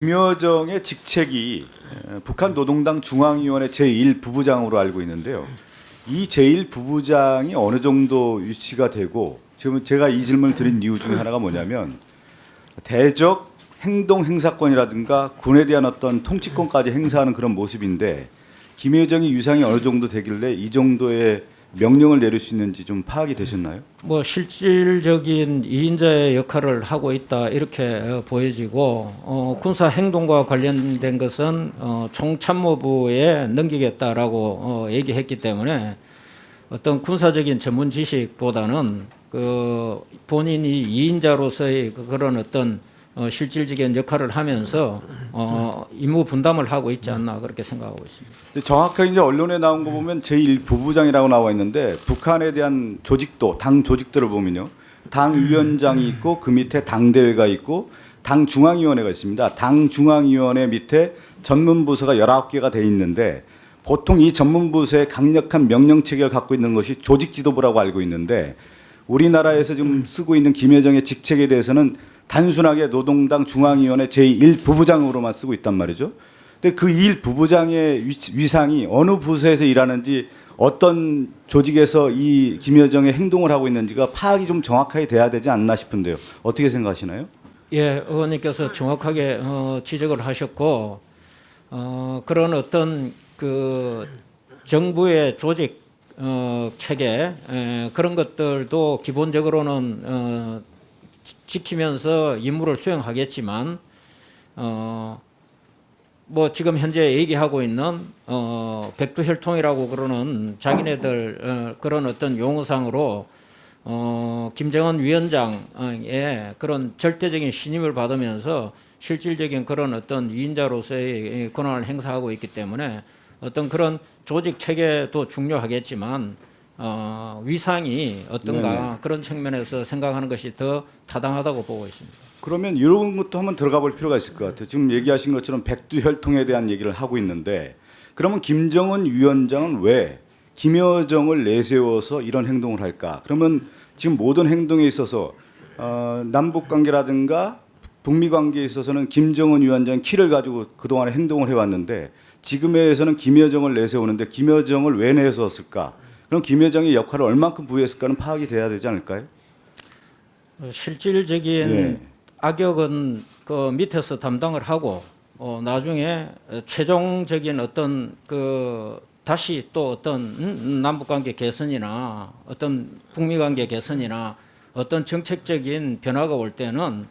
김여정의 직책이 북한 노동당 중앙위원회 제1부부장으로 알고 있는데요. 이 제1부부장이 어느 정도 위치가 되고, 지금 제가 이 질문을 드린 이유 중에 하나가 뭐냐면, 대적 행동 행사권이라든가 군에 대한 어떤 통치권까지 행사하는 그런 모습인데, 김여정이 위상이 어느 정도 되길래 이 정도의 명령을 내릴 수 있는지 좀 파악이 되셨나요? 뭐 실질적인 이인자의 역할을 하고 있다 이렇게 보여지고, 군사 행동과 관련된 것은 총참모부에 넘기겠다라고 얘기했기 때문에 어떤 군사적인 전문 지식보다는 그 본인이 이인자로서의 그런 어떤 실질적인 역할을 하면서 임무 분담을 하고 있지 않나 그렇게 생각하고 있습니다. 정확하게 이제 언론에 나온 거 보면 제1부부장이라고 나와 있는데, 북한에 대한 조직도, 당 조직들을 보면요, 당위원장이 있고 그 밑에 당대회가 있고 당중앙위원회가 있습니다. 당중앙위원회 밑에 전문부서가 19개가 돼 있는데, 보통 이 전문부서의 강력한 명령체계를 갖고 있는 것이 조직지도부라고 알고 있는데, 우리나라에서 지금 쓰고 있는 김여정의 직책에 대해서는 단순하게 노동당 중앙위원회 제1부부장으로만 쓰고 있단 말이죠. 근데 그 1부부장의 위상이 어느 부서에서 일하는지, 어떤 조직에서 이 김여정의 행동을 하고 있는지가 파악이 좀 정확하게 돼야 되지 않나 싶은데요. 어떻게 생각하시나요? 예, 의원님께서 정확하게 지적을 하셨고, 그런 어떤 그 정부의 조직 체계 그런 것들도 기본적으로는 지키면서 임무를 수행하겠지만, 뭐 지금 현재 얘기하고 있는 백두혈통이라고 그러는 자기네들 그런 어떤 용어상으로 김정은 위원장의 그런 절대적인 신임을 받으면서 실질적인 그런 어떤 위인자로서의 권한을 행사하고 있기 때문에 어떤 그런 조직 체계도 중요하겠지만 위상이 어떤가, 네네. 그런 측면에서 생각하는 것이 더 타당하다고 보고 있습니다. 그러면 이런 것도 한번 들어가 볼 필요가 있을 것 같아요. 지금 얘기하신 것처럼 백두혈통에 대한 얘기를 하고 있는데, 그러면 김정은 위원장은 왜 김여정을 내세워서 이런 행동을 할까? 그러면 지금 모든 행동에 있어서 남북 관계라든가 북미 관계에 있어서는 김정은 위원장이 키를 가지고 그동안에 행동을 해왔는데, 지금에서는 김여정을 내세우는데 김여정을 왜 내세웠을까? 그럼 김여정의 역할을 얼만큼 부여했을까는 파악이 돼야 되지 않을까요? 실질적인 네. 악역은 그 밑에서 담당을 하고, 나중에 최종적인 어떤 그 다시 또 어떤 남북관계 개선이나 어떤 북미관계 개선이나 어떤 정책적인 변화가 올 때는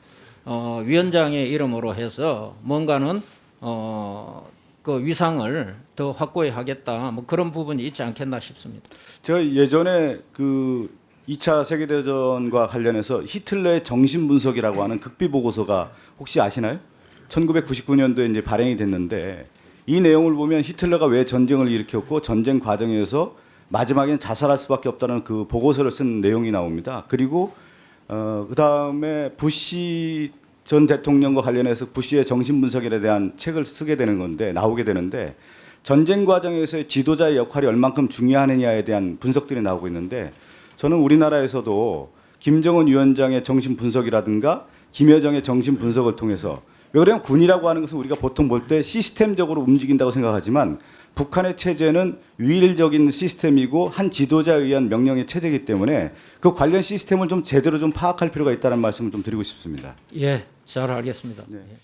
위원장의 이름으로 해서 뭔가는 그 위상을 더 확고히 하겠다, 뭐 그런 부분이 있지 않겠나 싶습니다. 제가 예전에 그 2차 세계대전과 관련해서 히틀러의 정신분석이라고 하는 극비 보고서가 혹시 아시나요? 1999년도에 이제 발행이 됐는데, 이 내용을 보면 히틀러가 왜 전쟁을 일으켰고 전쟁 과정에서 마지막엔 자살할 수밖에 없다는 그 보고서를 쓴 내용이 나옵니다. 그리고 그 다음에 부시 전 대통령과 관련해서 부시의 정신분석에 대한 책을 쓰게 되는 건데, 나오게 되는데, 전쟁 과정에서의 지도자의 역할이 얼만큼 중요하느냐에 대한 분석들이 나오고 있는데, 저는 우리나라에서도 김정은 위원장의 정신분석이라든가 김여정의 정신분석을 통해서, 왜 그러냐면 군이라고 하는 것은 우리가 보통 볼 때 시스템적으로 움직인다고 생각하지만, 북한의 체제는 유일적인 시스템이고 한 지도자에 의한 명령의 체제이기 때문에 그 관련 시스템을 좀 제대로 좀 파악할 필요가 있다는 말씀을 좀 드리고 싶습니다. 예, 잘 알겠습니다. 네. 예.